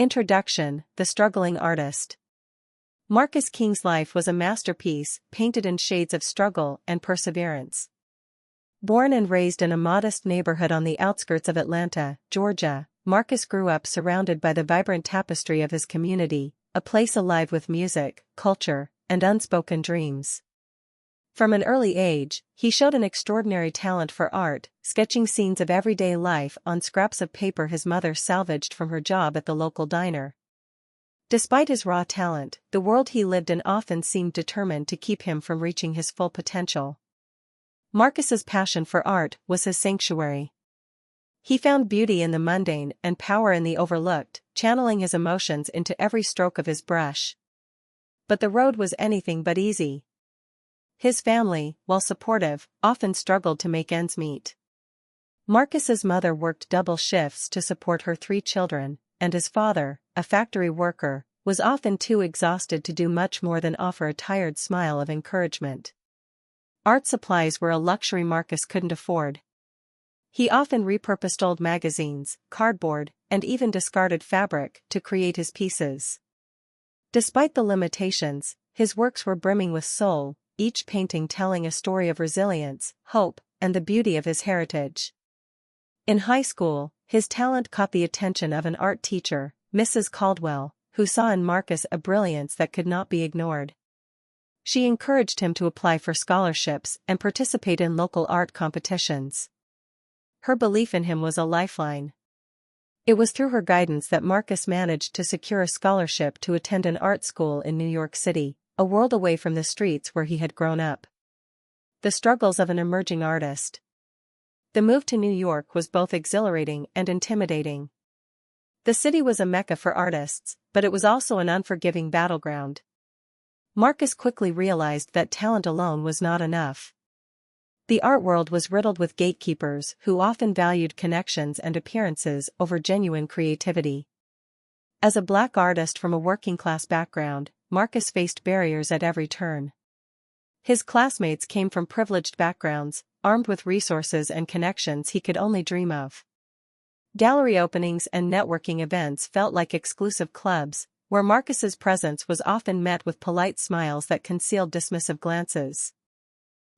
Introduction: The Struggling Artist. Marcus King's life was a masterpiece, painted in shades of struggle and perseverance. Born and raised in a modest neighborhood on the outskirts of Atlanta, Georgia, Marcus grew up surrounded by the vibrant tapestry of his community, a place alive with music, culture, and unspoken dreams. From an early age, he showed an extraordinary talent for art, sketching scenes of everyday life on scraps of paper his mother salvaged from her job at the local diner. Despite his raw talent, the world he lived in often seemed determined to keep him from reaching his full potential. Marcus's passion for art was his sanctuary. He found beauty in the mundane and power in the overlooked, channeling his emotions into every stroke of his brush. But the road was anything but easy. His family, while supportive, often struggled to make ends meet. Marcus's mother worked double shifts to support her 3 children, and his father, a factory worker, was often too exhausted to do much more than offer a tired smile of encouragement. Art supplies were a luxury Marcus couldn't afford. He often repurposed old magazines, cardboard, and even discarded fabric to create his pieces. Despite the limitations, his works were brimming with soul, each painting telling a story of resilience, hope, and the beauty of his heritage. In high school, his talent caught the attention of an art teacher, Mrs. Caldwell, who saw in Marcus a brilliance that could not be ignored. She encouraged him to apply for scholarships and participate in local art competitions. Her belief in him was a lifeline. It was through her guidance that Marcus managed to secure a scholarship to attend an art school in New York City, a world away from the streets where he had grown up. The struggles of an emerging artist. The move to New York was both exhilarating and intimidating. The city was a mecca for artists, but it was also an unforgiving battleground. Marcus quickly realized that talent alone was not enough. The art world was riddled with gatekeepers who often valued connections and appearances over genuine creativity. As a Black artist from a working-class background, Marcus faced barriers at every turn. His classmates came from privileged backgrounds, armed with resources and connections he could only dream of. Gallery openings and networking events felt like exclusive clubs, where Marcus's presence was often met with polite smiles that concealed dismissive glances.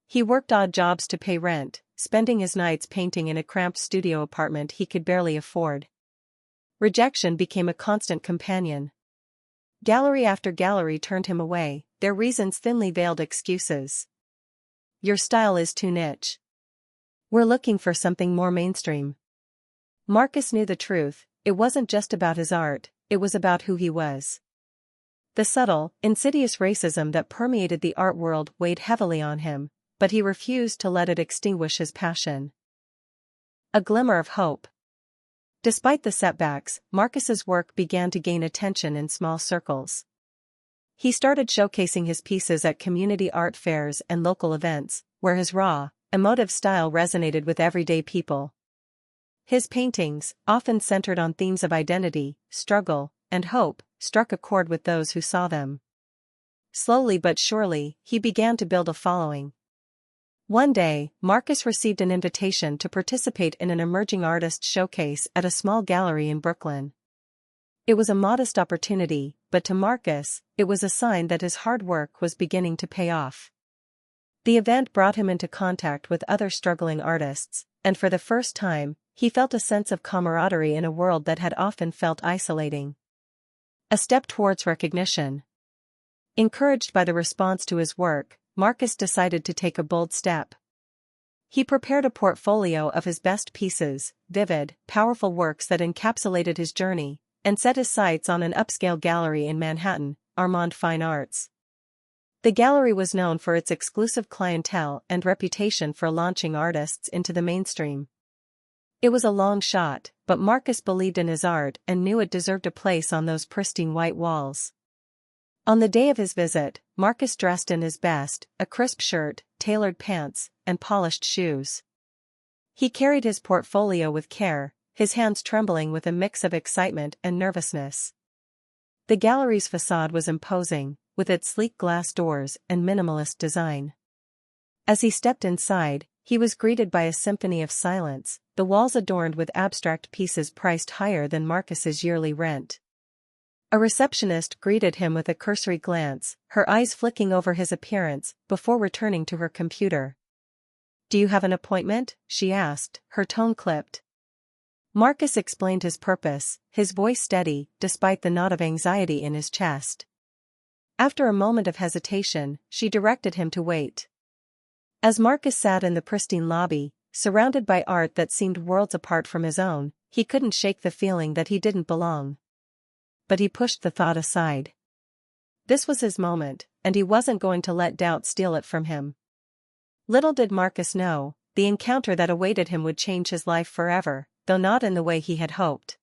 He worked odd jobs to pay rent, spending his nights painting in a cramped studio apartment he could barely afford. Rejection became a constant companion. Gallery after gallery turned him away, their reasons thinly veiled excuses. "Your style is too niche. We're looking for something more mainstream." Marcus knew the truth, it wasn't just about his art, it was about who he was. The subtle, insidious racism that permeated the art world weighed heavily on him, but he refused to let it extinguish his passion. A glimmer of hope. Despite the setbacks, Marcus's work began to gain attention in small circles. He started showcasing his pieces at community art fairs and local events, where his raw, emotive style resonated with everyday people. His paintings, often centered on themes of identity, struggle, and hope, struck a chord with those who saw them. Slowly but surely, he began to build a following. One day, Marcus received an invitation to participate in an emerging artist showcase at a small gallery in Brooklyn. It was a modest opportunity, but to Marcus, it was a sign that his hard work was beginning to pay off. The event brought him into contact with other struggling artists, and for the first time, he felt a sense of camaraderie in a world that had often felt isolating. A step towards recognition. Encouraged by the response to his work, Marcus decided to take a bold step. He prepared a portfolio of his best pieces, vivid, powerful works that encapsulated his journey, and set his sights on an upscale gallery in Manhattan, Armand Fine Arts. The gallery was known for its exclusive clientele and reputation for launching artists into the mainstream. It was a long shot, but Marcus believed in his art and knew it deserved a place on those pristine white walls. On the day of his visit, Marcus dressed in his best, a crisp shirt, tailored pants, and polished shoes. He carried his portfolio with care, his hands trembling with a mix of excitement and nervousness. The gallery's facade was imposing, with its sleek glass doors and minimalist design. As he stepped inside, he was greeted by a symphony of silence, the walls adorned with abstract pieces priced higher than Marcus's yearly rent. A receptionist greeted him with a cursory glance, her eyes flicking over his appearance, before returning to her computer. "Do you have an appointment?" she asked, her tone clipped. Marcus explained his purpose, his voice steady, despite the knot of anxiety in his chest. After a moment of hesitation, she directed him to wait. As Marcus sat in the pristine lobby, surrounded by art that seemed worlds apart from his own, he couldn't shake the feeling that he didn't belong. But he pushed the thought aside. This was his moment, and he wasn't going to let doubt steal it from him. Little did Marcus know, the encounter that awaited him would change his life forever, though not in the way he had hoped.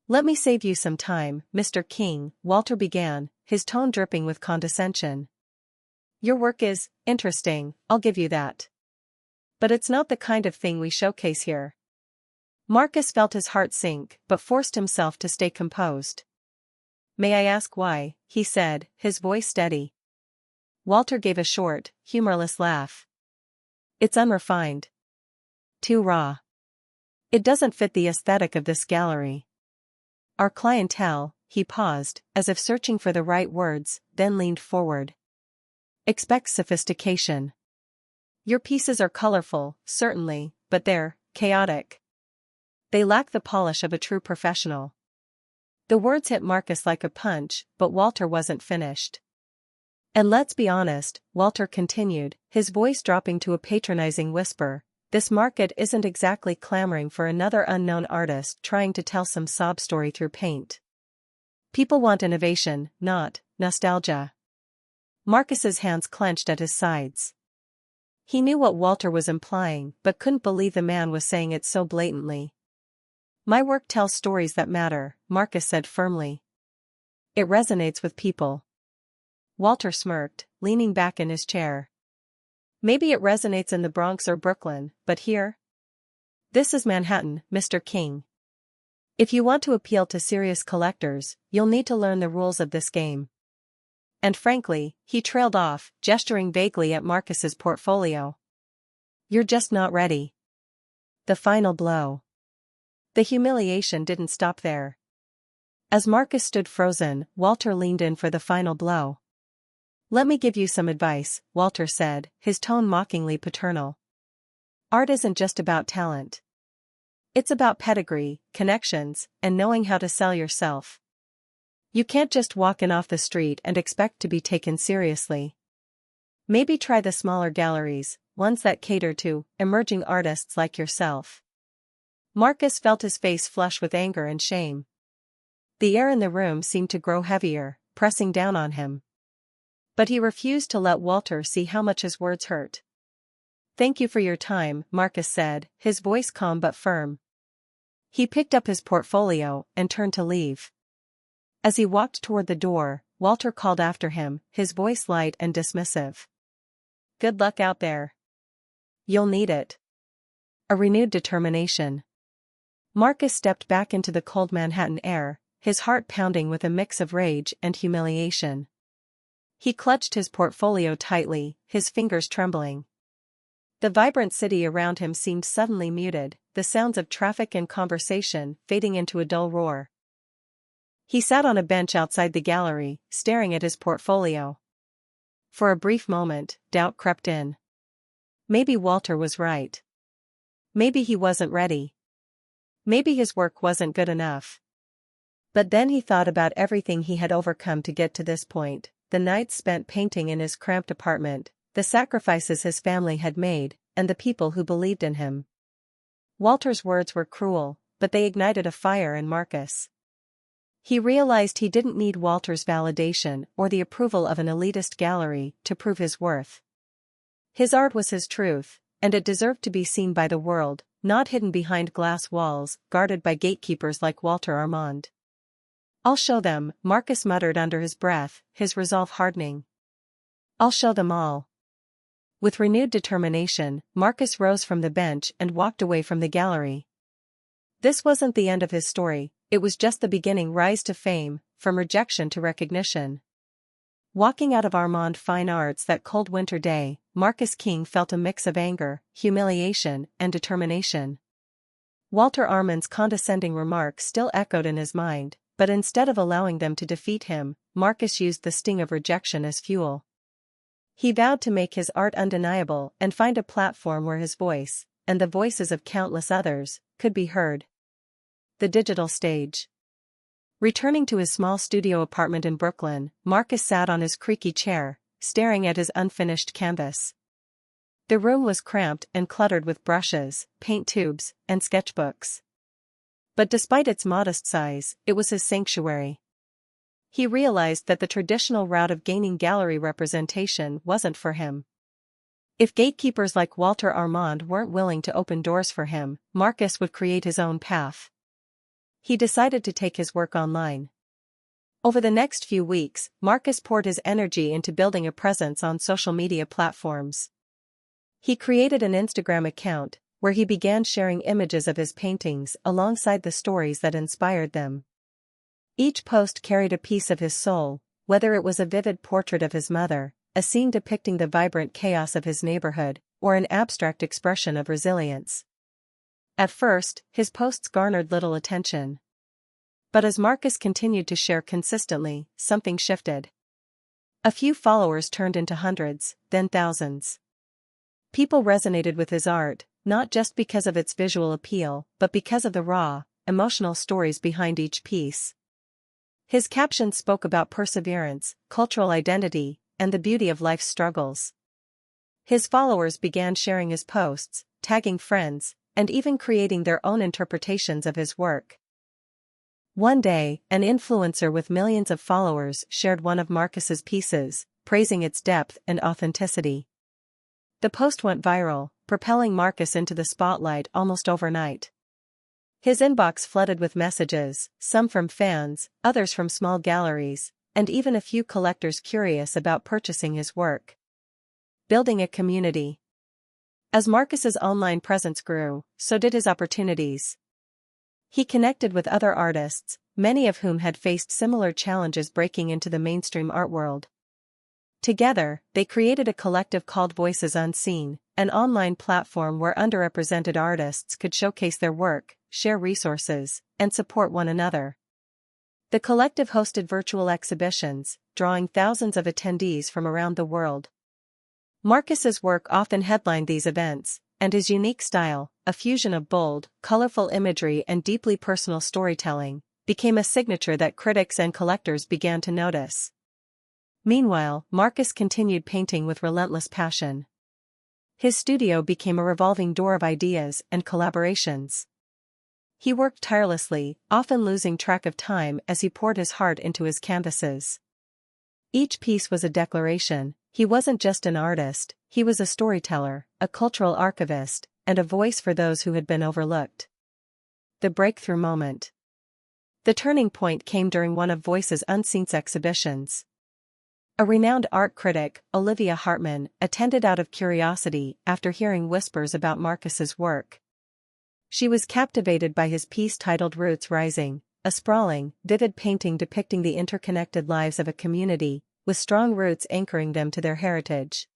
"Let me save you some time, Mr. King," Walter began, his tone dripping with condescension. "Your work is interesting, I'll give you that. But it's not the kind of thing we showcase here." Marcus felt his heart sink, but forced himself to stay composed. "May I ask why?" he said, his voice steady. Walter gave a short, humorless laugh. "It's unrefined. Too raw. It doesn't fit the aesthetic of this gallery. Our clientele," he paused, as if searching for the right words, then leaned forward, "expects sophistication. Your pieces are colorful, certainly, but they're chaotic. They lack the polish of a true professional." The words hit Marcus like a punch, but Walter wasn't finished. "And let's be honest," Walter continued, his voice dropping to a patronizing whisper, "this market isn't exactly clamoring for another unknown artist trying to tell some sob story through paint. People want innovation, not nostalgia." Marcus's hands clenched at his sides. He knew what Walter was implying, but couldn't believe the man was saying it so blatantly. "My work tells stories that matter," Marcus said firmly. "It resonates with people." Walter smirked, leaning back in his chair. "Maybe it resonates in the Bronx or Brooklyn, but here? This is Manhattan, Mr. King. If you want to appeal to serious collectors, you'll need to learn the rules of this game." And frankly, he trailed off, gesturing vaguely at Marcus's portfolio. "You're just not ready." The final blow. The humiliation didn't stop there. As Marcus stood frozen, Walter leaned in for the final blow. "Let me give you some advice," Walter said, his tone mockingly paternal. "Art isn't just about talent. It's about pedigree, connections, and knowing how to sell yourself. You can't just walk in off the street and expect to be taken seriously. Maybe try the smaller galleries, ones that cater to emerging artists like yourself." Marcus felt his face flush with anger and shame. The air in the room seemed to grow heavier, pressing down on him. But he refused to let Walter see how much his words hurt. "Thank you for your time," Marcus said, his voice calm but firm. He picked up his portfolio and turned to leave. As he walked toward the door, Walter called after him, his voice light and dismissive. "Good luck out there. You'll need it." A renewed determination. Marcus stepped back into the cold Manhattan air, his heart pounding with a mix of rage and humiliation. He clutched his portfolio tightly, his fingers trembling. The vibrant city around him seemed suddenly muted, the sounds of traffic and conversation fading into a dull roar. He sat on a bench outside the gallery, staring at his portfolio. For a brief moment, doubt crept in. Maybe Walter was right. Maybe he wasn't ready. Maybe his work wasn't good enough. But then he thought about everything he had overcome to get to this point, the nights spent painting in his cramped apartment, the sacrifices his family had made, and the people who believed in him. Walter's words were cruel, but they ignited a fire in Marcus. He realized he didn't need Walter's validation or the approval of an elitist gallery to prove his worth. His art was his truth, and it deserved to be seen by the world, not hidden behind glass walls, guarded by gatekeepers like Walter Armand. "I'll show them," Marcus muttered under his breath, his resolve hardening. "I'll show them all." With renewed determination, Marcus rose from the bench and walked away from the gallery. This wasn't the end of his story, it was just the beginning. Rise to fame, from rejection to recognition. Walking out of Armand Fine Arts that cold winter day, Marcus King felt a mix of anger, humiliation, and determination. Walter Armand's condescending remark still echoed in his mind, but instead of allowing them to defeat him, Marcus used the sting of rejection as fuel. He vowed to make his art undeniable and find a platform where his voice, and the voices of countless others, could be heard. The digital stage. Returning to his small studio apartment in Brooklyn, Marcus sat on his creaky chair, staring at his unfinished canvas. The room was cramped and cluttered with brushes, paint tubes, and sketchbooks. But despite its modest size, it was his sanctuary. He realized that the traditional route of gaining gallery representation wasn't for him. If gatekeepers like Walter Armand weren't willing to open doors for him, Marcus would create his own path. He decided to take his work online. Over the next few weeks, Marcus poured his energy into building a presence on social media platforms. He created an Instagram account, where he began sharing images of his paintings alongside the stories that inspired them. Each post carried a piece of his soul, whether it was a vivid portrait of his mother, a scene depicting the vibrant chaos of his neighborhood, or an abstract expression of resilience. At first, his posts garnered little attention. But as Marcus continued to share consistently, something shifted. A few followers turned into hundreds, then thousands. People resonated with his art, not just because of its visual appeal, but because of the raw, emotional stories behind each piece. His captions spoke about perseverance, cultural identity, and the beauty of life's struggles. His followers began sharing his posts, tagging friends, and even creating their own interpretations of his work. One day, an influencer with millions of followers shared one of Marcus's pieces, praising its depth and authenticity. The post went viral, propelling Marcus into the spotlight almost overnight. His inbox flooded with messages, some from fans, others from small galleries, and even a few collectors curious about purchasing his work. Building a community. As Marcus's online presence grew, so did his opportunities. He connected with other artists, many of whom had faced similar challenges breaking into the mainstream art world. Together, they created a collective called Voices Unseen, an online platform where underrepresented artists could showcase their work, share resources, and support one another. The collective hosted virtual exhibitions, drawing thousands of attendees from around the world. Marcus's work often headlined these events, and his unique style, a fusion of bold, colorful imagery and deeply personal storytelling, became a signature that critics and collectors began to notice. Meanwhile, Marcus continued painting with relentless passion. His studio became a revolving door of ideas and collaborations. He worked tirelessly, often losing track of time as he poured his heart into his canvases. Each piece was a declaration. He wasn't just an artist, he was a storyteller, a cultural archivist, and a voice for those who had been overlooked. The breakthrough moment. The turning point came during one of Voices Unseen's exhibitions. A renowned art critic, Olivia Hartman, attended out of curiosity after hearing whispers about Marcus's work. She was captivated by his piece titled Roots Rising, a sprawling, vivid painting depicting the interconnected lives of a community, with strong roots anchoring them to their heritage.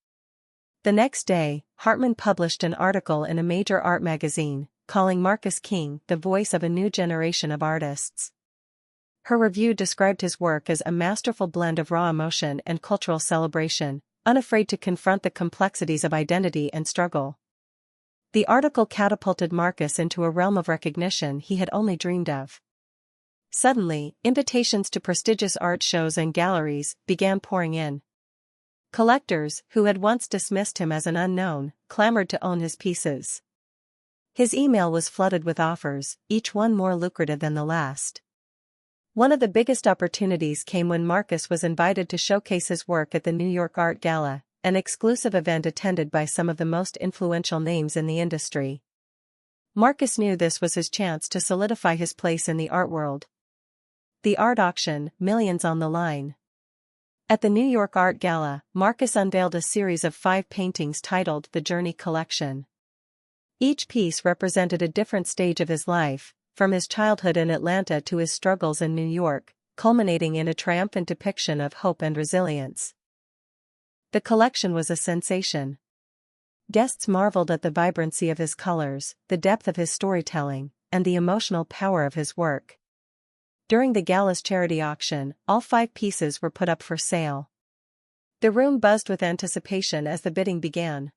The next day, Hartman published an article in a major art magazine, calling Marcus King the voice of a new generation of artists. Her review described his work as a masterful blend of raw emotion and cultural celebration, unafraid to confront the complexities of identity and struggle. The article catapulted Marcus into a realm of recognition he had only dreamed of. Suddenly, invitations to prestigious art shows and galleries began pouring in. Collectors, who had once dismissed him as an unknown, clamored to own his pieces. His email was flooded with offers, each one more lucrative than the last. One of the biggest opportunities came when Marcus was invited to showcase his work at the New York Art Gala, an exclusive event attended by some of the most influential names in the industry. Marcus knew this was his chance to solidify his place in the art world. The art auction, millions on the line. At the New York Art Gala, Marcus unveiled a series of 5 paintings titled The Journey Collection. Each piece represented a different stage of his life, from his childhood in Atlanta to his struggles in New York, culminating in a triumphant depiction of hope and resilience. The collection was a sensation. Guests marveled at the vibrancy of his colors, the depth of his storytelling, and the emotional power of his work. During the gala's charity auction, all 5 pieces were put up for sale. The room buzzed with anticipation as the bidding began.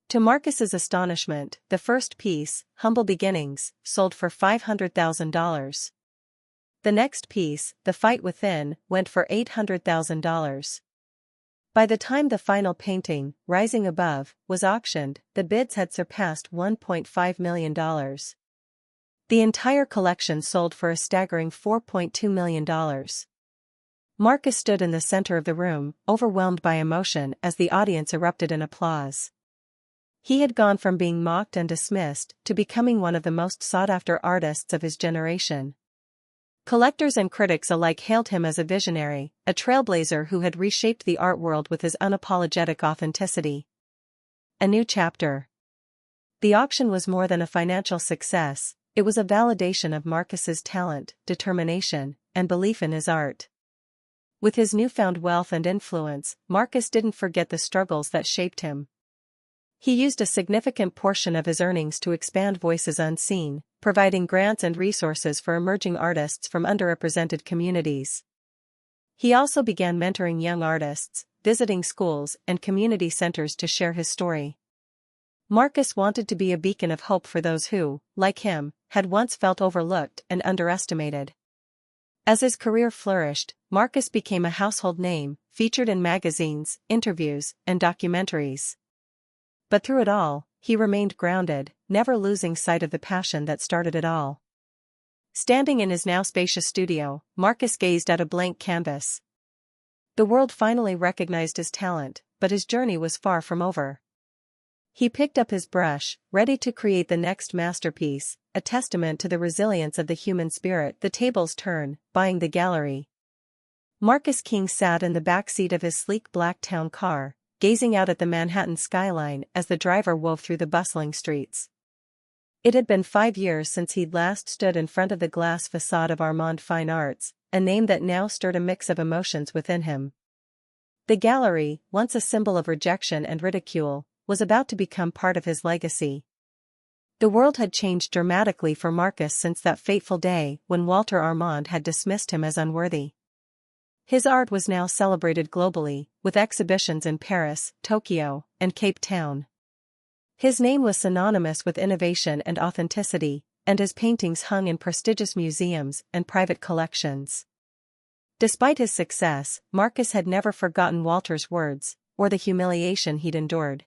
To Marcus's astonishment, the first piece, Humble Beginnings, sold for $500,000. The next piece, The Fight Within, went for $800,000. By the time the final painting, Rising Above, was auctioned, the bids had surpassed $1.5 million. The entire collection sold for a staggering $4.2 million. Marcus stood in the center of the room, overwhelmed by emotion as the audience erupted in applause. He had gone from being mocked and dismissed to becoming one of the most sought-after artists of his generation. Collectors and critics alike hailed him as a visionary, a trailblazer who had reshaped the art world with his unapologetic authenticity. A new chapter. The auction was more than a financial success, it was a validation of Marcus's talent, determination, and belief in his art. With his newfound wealth and influence, Marcus didn't forget the struggles that shaped him. He used a significant portion of his earnings to expand Voices Unseen, providing grants and resources for emerging artists from underrepresented communities. He also began mentoring young artists, visiting schools and community centers to share his story. Marcus wanted to be a beacon of hope for those who, like him, had once felt overlooked and underestimated. As his career flourished, Marcus became a household name, featured in magazines, interviews, and documentaries. But through it all, he remained grounded, never losing sight of the passion that started it all. Standing in his now spacious studio, Marcus gazed at a blank canvas. The world finally recognized his talent, but his journey was far from over. He picked up his brush, ready to create the next masterpiece, a testament to the resilience of the human spirit. The tables turn, buying the gallery. Marcus King sat in the back seat of his sleek black town car, gazing out at the Manhattan skyline as the driver wove through the bustling streets. It had been 5 years since he'd last stood in front of the glass facade of Armand Fine Arts, a name that now stirred a mix of emotions within him. The gallery, once a symbol of rejection and ridicule, was about to become part of his legacy. The world had changed dramatically for Marcus since that fateful day when Walter Armand had dismissed him as unworthy. His art was now celebrated globally, with exhibitions in Paris, Tokyo, and Cape Town. His name was synonymous with innovation and authenticity, and his paintings hung in prestigious museums and private collections. Despite his success, Marcus had never forgotten Walter's words, or the humiliation he'd endured.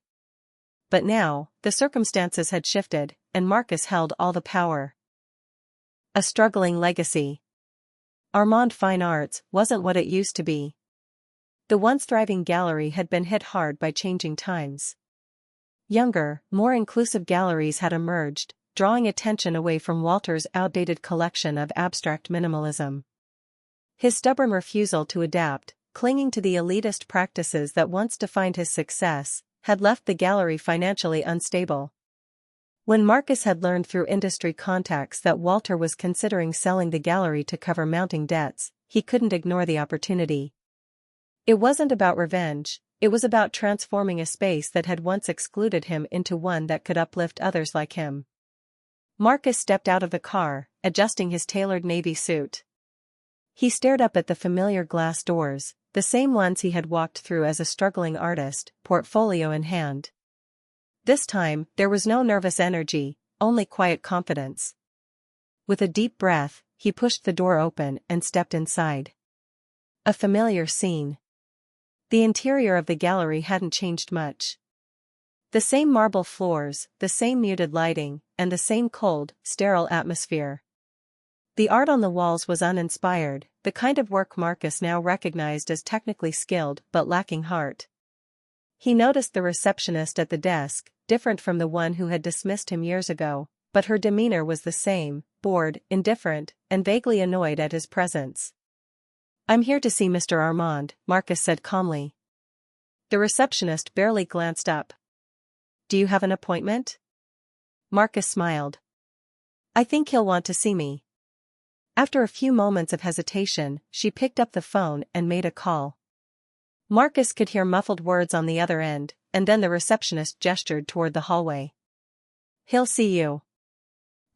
But now, the circumstances had shifted, and Marcus held all the power. A struggling legacy. Armand Fine Arts wasn't what it used to be. The once thriving gallery had been hit hard by changing times. Younger, more inclusive galleries had emerged, drawing attention away from Walter's outdated collection of abstract minimalism. His stubborn refusal to adapt, clinging to the elitist practices that once defined his success, had left the gallery financially unstable. When Marcus had learned through industry contacts that Walter was considering selling the gallery to cover mounting debts, he couldn't ignore the opportunity. It wasn't about revenge, it was about transforming a space that had once excluded him into one that could uplift others like him. Marcus stepped out of the car, adjusting his tailored navy suit. He stared up at the familiar glass doors, the same ones he had walked through as a struggling artist, portfolio in hand. This time, there was no nervous energy, only quiet confidence. With a deep breath, he pushed the door open and stepped inside. A familiar scene. The interior of the gallery hadn't changed much. The same marble floors, the same muted lighting, and the same cold, sterile atmosphere. The art on the walls was uninspired, the kind of work Marcus now recognized as technically skilled but lacking heart. He noticed the receptionist at the desk, different from the one who had dismissed him years ago, but her demeanor was the same, bored, indifferent, and vaguely annoyed at his presence. "I'm here to see Mr. Armand," Marcus said calmly. The receptionist barely glanced up. "Do you have an appointment?" Marcus smiled. "I think he'll want to see me." After a few moments of hesitation, she picked up the phone and made a call. Marcus could hear muffled words on the other end, and then the receptionist gestured toward the hallway. "He'll see you."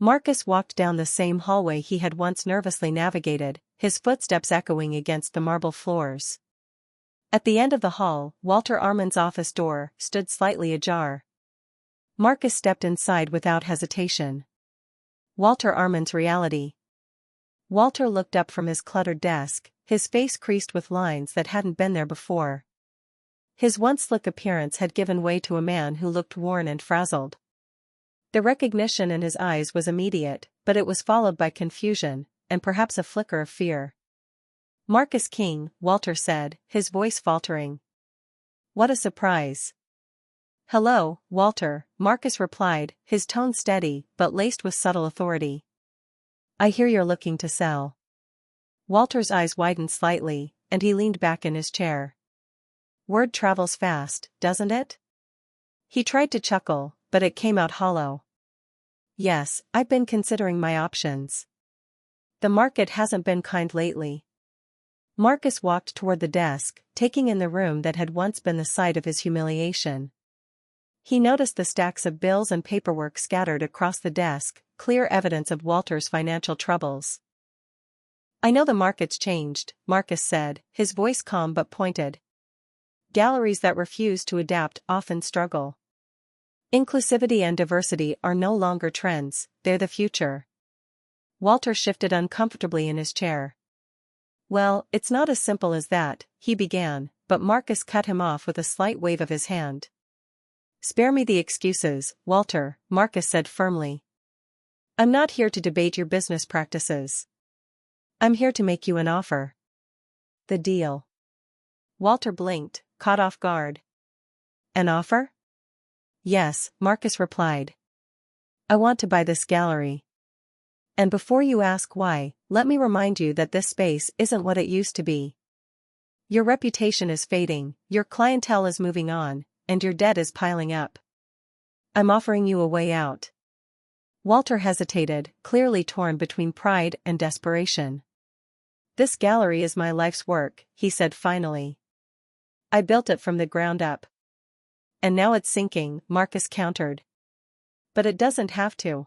Marcus walked down the same hallway he had once nervously navigated, his footsteps echoing against the marble floors. At the end of the hall, Walter Armand's office door stood slightly ajar. Marcus stepped inside without hesitation. Walter Armand's reality. Walter looked up from his cluttered desk, his face creased with lines that hadn't been there before. His once slick appearance had given way to a man who looked worn and frazzled. The recognition in his eyes was immediate, but it was followed by confusion, and perhaps a flicker of fear. "Marcus King," Walter said, his voice faltering. "What a surprise." "Hello, Walter," Marcus replied, his tone steady, but laced with subtle authority. "I hear you're looking to sell." Walter's eyes widened slightly, and he leaned back in his chair. "Word travels fast, doesn't it?" He tried to chuckle, but it came out hollow. "Yes, I've been considering my options. The market hasn't been kind lately." Marcus walked toward the desk, taking in the room that had once been the site of his humiliation. He noticed the stacks of bills and paperwork scattered across the desk, clear evidence of Walter's financial troubles. "I know the market's changed," Marcus said, his voice calm but pointed. "Galleries that refuse to adapt often struggle. Inclusivity and diversity are no longer trends, they're the future." Walter shifted uncomfortably in his chair. "Well, it's not as simple as that," he began, but Marcus cut him off with a slight wave of his hand. "Spare me the excuses, Walter," Marcus said firmly. "I'm not here to debate your business practices. I'm here to make you an offer." "The deal." Walter blinked, caught off guard. "An offer?" "Yes," Marcus replied. "I want to buy this gallery. And before you ask why, let me remind you that this space isn't what it used to be. Your reputation is fading, your clientele is moving on, and your debt is piling up. I'm offering you a way out." Walter hesitated, clearly torn between pride and desperation. "This gallery is my life's work," he said finally. "I built it from the ground up. And now it's sinking," Marcus countered. "But it doesn't have to.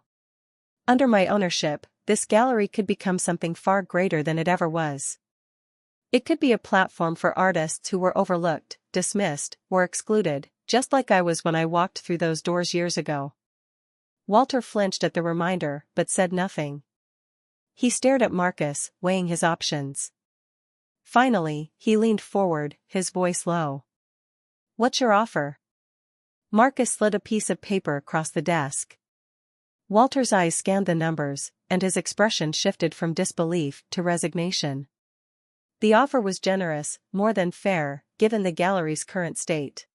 Under my ownership, this gallery could become something far greater than it ever was. It could be a platform for artists who were overlooked, dismissed, or excluded, just like I was when I walked through those doors years ago." Walter flinched at the reminder, but said nothing. He stared at Marcus, weighing his options. Finally, he leaned forward, his voice low. "What's your offer?" Marcus slid a piece of paper across the desk. Walter's eyes scanned the numbers, and his expression shifted from disbelief to resignation. The offer was generous, more than fair, given the gallery's current state.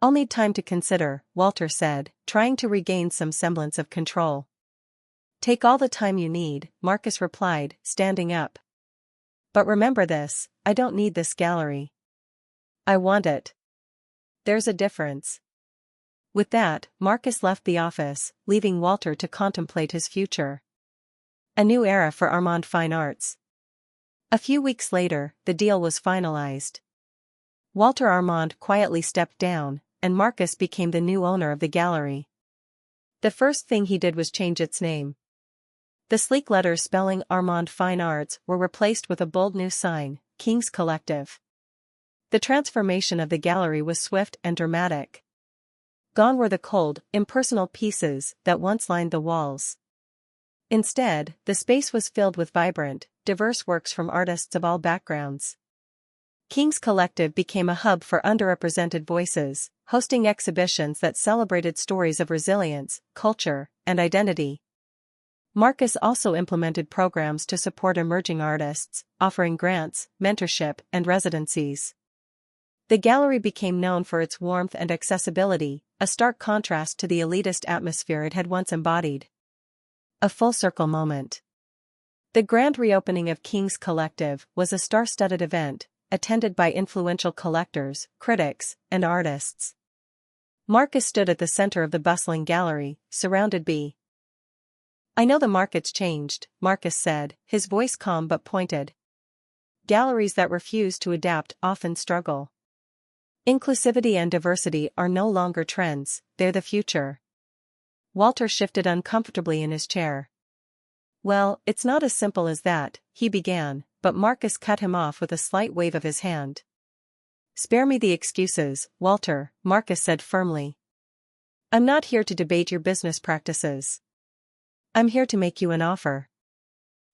"I'll need time to consider," Walter said, trying to regain some semblance of control. "Take all the time you need," Marcus replied, standing up. "But remember this, I don't need this gallery. I want it. There's a difference." With that, Marcus left the office, leaving Walter to contemplate his future. A new era for Armand Fine Arts. A few weeks later, the deal was finalized. Walter Armand quietly stepped down, and Marcus became the new owner of the gallery. The first thing he did was change its name. The sleek letters spelling Armand Fine Arts were replaced with a bold new sign, King's Collective. The transformation of the gallery was swift and dramatic. Gone were the cold, impersonal pieces that once lined the walls. Instead, the space was filled with vibrant, diverse works from artists of all backgrounds. King's Collective became a hub for underrepresented voices, hosting exhibitions that celebrated stories of resilience, culture, and identity. Marcus also implemented programs to support emerging artists, offering grants, mentorship, and residencies. The gallery became known for its warmth and accessibility, a stark contrast to the elitist atmosphere it had once embodied. A full-circle moment. The grand reopening of King's Collective was a star-studded event, attended by influential collectors, critics, and artists. Marcus stood at the center of the bustling gallery, surrounded by. "I know the market's changed," Marcus said, his voice calm but pointed. "Galleries that refuse to adapt often struggle. Inclusivity and diversity are no longer trends, they're the future. Walter shifted uncomfortably in his chair. Well, it's not as simple as that, he began, but Marcus cut him off with a slight wave of his hand. Spare me the excuses, Walter, Marcus said firmly. I'm not here to debate your business practices. I'm here to make you an offer.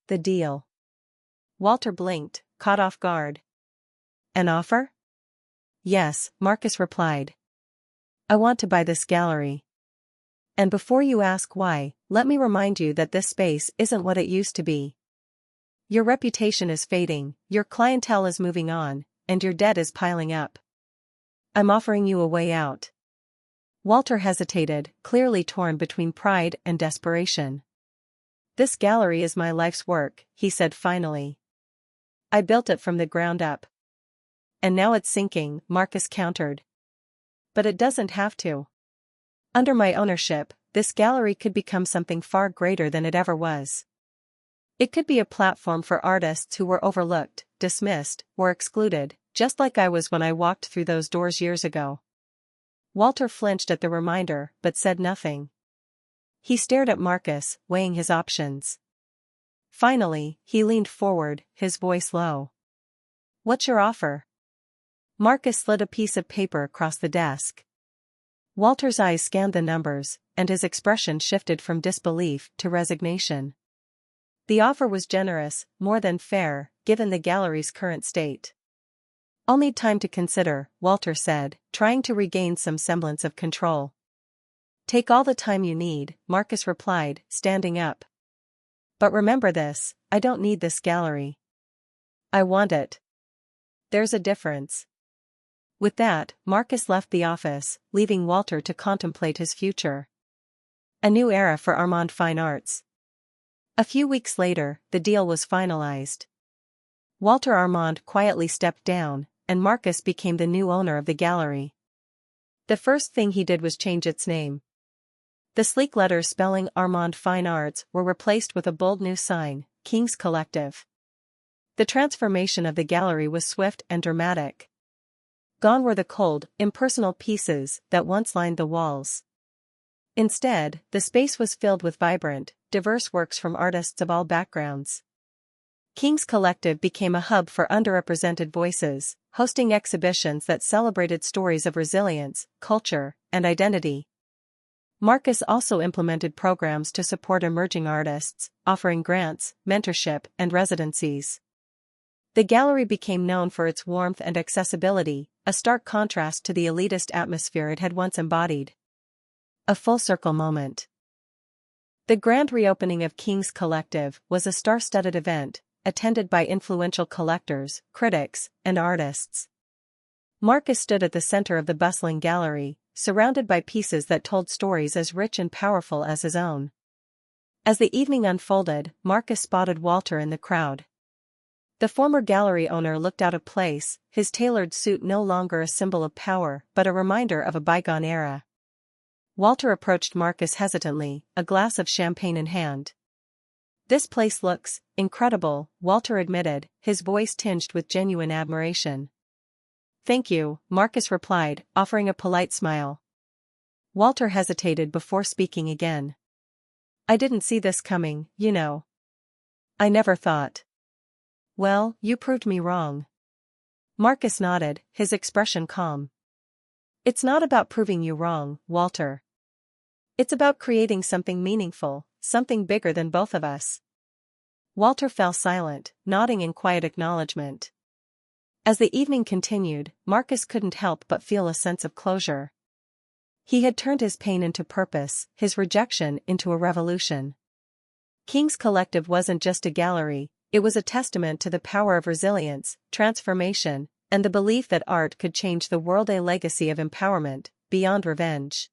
The deal. Walter blinked, caught off guard. An offer? Yes, Marcus replied. I want to buy this gallery. And before you ask why, let me remind you that this space isn't what it used to be. Your reputation is fading, your clientele is moving on, and your debt is piling up. I'm offering you a way out. Walter hesitated, clearly torn between pride and desperation. This gallery is my life's work, he said finally. I built it from the ground up. And now it's sinking, Marcus countered. But it doesn't have to. Under my ownership, this gallery could become something far greater than it ever was. It could be a platform for artists who were overlooked, dismissed, or excluded, just like I was when I walked through those doors years ago. Walter flinched at the reminder, but said nothing. He stared at Marcus, weighing his options. Finally, he leaned forward, his voice low. What's your offer? Marcus slid a piece of paper across the desk. Walter's eyes scanned the numbers, and his expression shifted from disbelief to resignation. The offer was generous, more than fair, given the gallery's current state. I'll need time to consider, Walter said, trying to regain some semblance of control. Take all the time you need, Marcus replied, standing up. But remember this, I don't need this gallery. I want it. There's a difference. With that, Marcus left the office, leaving Walter to contemplate his future. A new era for Armand Fine Arts. A few weeks later, the deal was finalized. Walter Armand quietly stepped down, and Marcus became the new owner of the gallery. The first thing he did was change its name. The sleek letters spelling Armand Fine Arts were replaced with a bold new sign, King's Collective. The transformation of the gallery was swift and dramatic. Gone were the cold, impersonal pieces that once lined the walls. Instead, the space was filled with vibrant, diverse works from artists of all backgrounds. King's Collective became a hub for underrepresented voices, hosting exhibitions that celebrated stories of resilience, culture, and identity. Marcus also implemented programs to support emerging artists, offering grants, mentorship, and residencies. The gallery became known for its warmth and accessibility, a stark contrast to the elitist atmosphere it had once embodied. A full-circle moment. The grand reopening of King's Collective was a star-studded event, attended by influential collectors, critics, and artists. Marcus stood at the center of the bustling gallery, surrounded by pieces that told stories as rich and powerful as his own. As the evening unfolded, Marcus spotted Walter in the crowd. The former gallery owner looked out of place, his tailored suit no longer a symbol of power but a reminder of a bygone era. Walter approached Marcus hesitantly, a glass of champagne in hand. This place looks incredible, Walter admitted, his voice tinged with genuine admiration. Thank you, Marcus replied, offering a polite smile. Walter hesitated before speaking again. I didn't see this coming, you know. I never thought. Well, you proved me wrong. Marcus nodded, his expression calm. It's not about proving you wrong, Walter. It's about creating something meaningful, something bigger than both of us. Walter fell silent, nodding in quiet acknowledgement. As the evening continued, Marcus couldn't help but feel a sense of closure. He had turned his pain into purpose, his rejection into a revolution. King's Collective wasn't just a gallery, it was a testament to the power of resilience, transformation, and the belief that art could change the world, a legacy of empowerment, beyond revenge.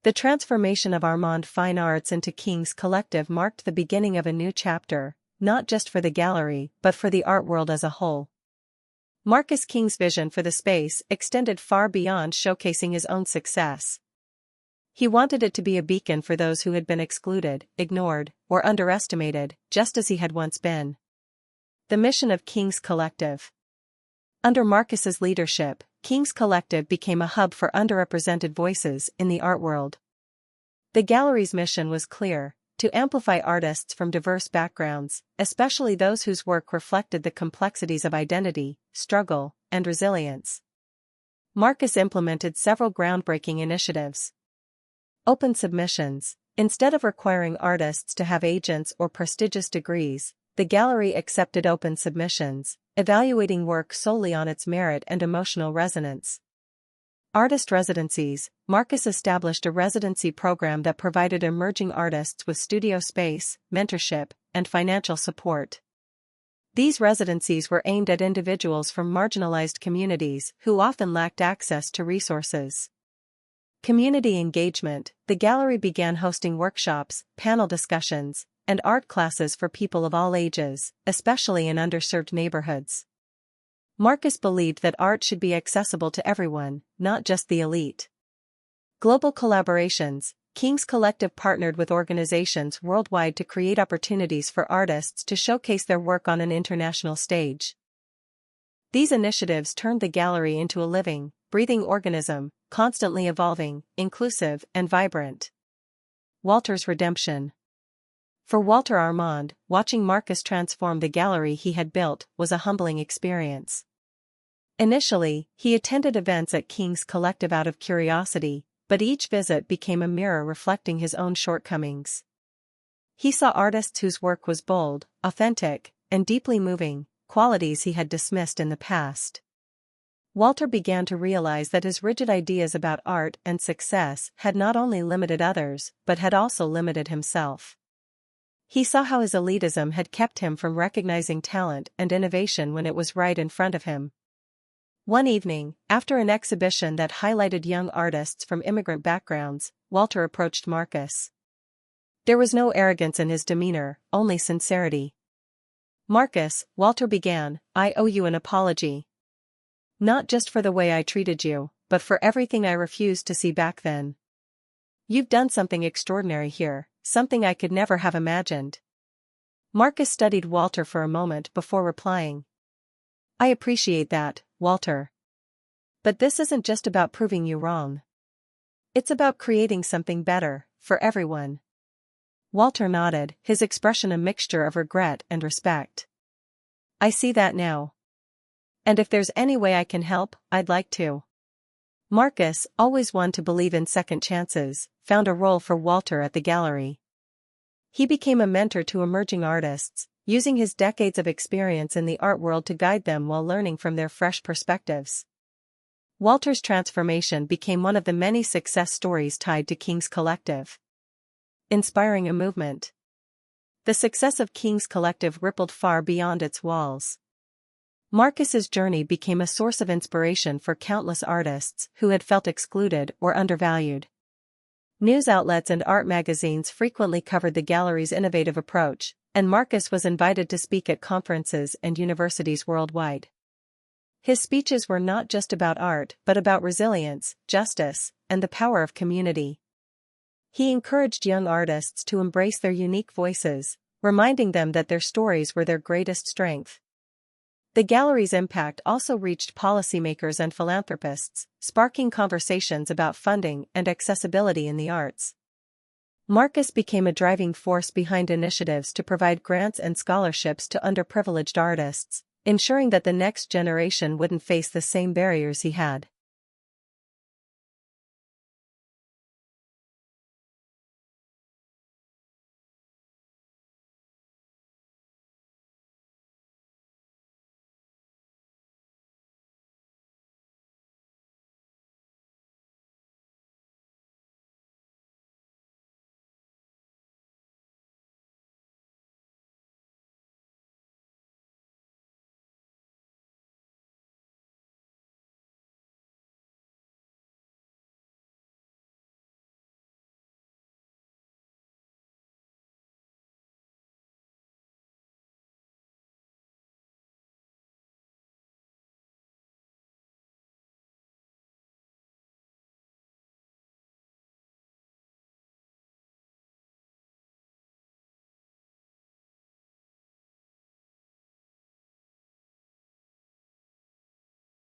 The transformation of Armand Fine Arts into King's Collective marked the beginning of a new chapter, not just for the gallery but for the art world as a whole. Marcus King's vision for the space extended far beyond showcasing his own success. He wanted it to be a beacon for those who had been excluded, ignored, or underestimated, just as he had once been. The mission of King's Collective. Under Marcus's leadership, King's Collective became a hub for underrepresented voices in the art world. The gallery's mission was clear: to amplify artists from diverse backgrounds, especially those whose work reflected the complexities of identity, struggle, and resilience. Marcus implemented several groundbreaking initiatives. Open submissions. Instead of requiring artists to have agents or prestigious degrees, the gallery accepted open submissions, evaluating work solely on its merit and emotional resonance. Artist residencies. Marcus established a residency program that provided emerging artists with studio space, mentorship, and financial support. These residencies were aimed at individuals from marginalized communities who often lacked access to resources. Community engagement. The gallery began hosting workshops, panel discussions, and art classes for people of all ages, especially in underserved neighborhoods. Marcus believed that art should be accessible to everyone, not just the elite. Global collaborations. King's Collective partnered with organizations worldwide to create opportunities for artists to showcase their work on an international stage. These initiatives turned the gallery into a living, breathing organism, constantly evolving, inclusive, and vibrant. Walter's redemption. For Walter Armand, watching Marcus transform the gallery he had built was a humbling experience. Initially, he attended events at King's Collective out of curiosity, but each visit became a mirror reflecting his own shortcomings. He saw artists whose work was bold, authentic, and deeply moving, qualities he had dismissed in the past. Walter began to realize that his rigid ideas about art and success had not only limited others, but had also limited himself. He saw how his elitism had kept him from recognizing talent and innovation when it was right in front of him. One evening, after an exhibition that highlighted young artists from immigrant backgrounds, Walter approached Marcus. There was no arrogance in his demeanor, only sincerity. "Marcus," Walter began, "I owe you an apology. Not just for the way I treated you, but for everything I refused to see back then. You've done something extraordinary here, something I could never have imagined." Marcus studied Walter for a moment before replying. "I appreciate that, Walter. But this isn't just about proving you wrong. It's about creating something better, for everyone." Walter nodded, his expression a mixture of regret and respect. "I see that now. And if there's any way I can help, I'd like to." Marcus, always one to believe in second chances, found a role for Walter at the gallery. He became a mentor to emerging artists, using his decades of experience in the art world to guide them while learning from their fresh perspectives. Walter's transformation became one of the many success stories tied to King's Collective. Inspiring a movement. The success of King's Collective rippled far beyond its walls. Marcus's journey became a source of inspiration for countless artists who had felt excluded or undervalued. News outlets and art magazines frequently covered the gallery's innovative approach, and Marcus was invited to speak at conferences and universities worldwide. His speeches were not just about art but about resilience, justice, and the power of community. He encouraged young artists to embrace their unique voices, reminding them that their stories were their greatest strength. The gallery's impact also reached policymakers and philanthropists, sparking conversations about funding and accessibility in the arts. Marcus became a driving force behind initiatives to provide grants and scholarships to underprivileged artists, ensuring that the next generation wouldn't face the same barriers he had.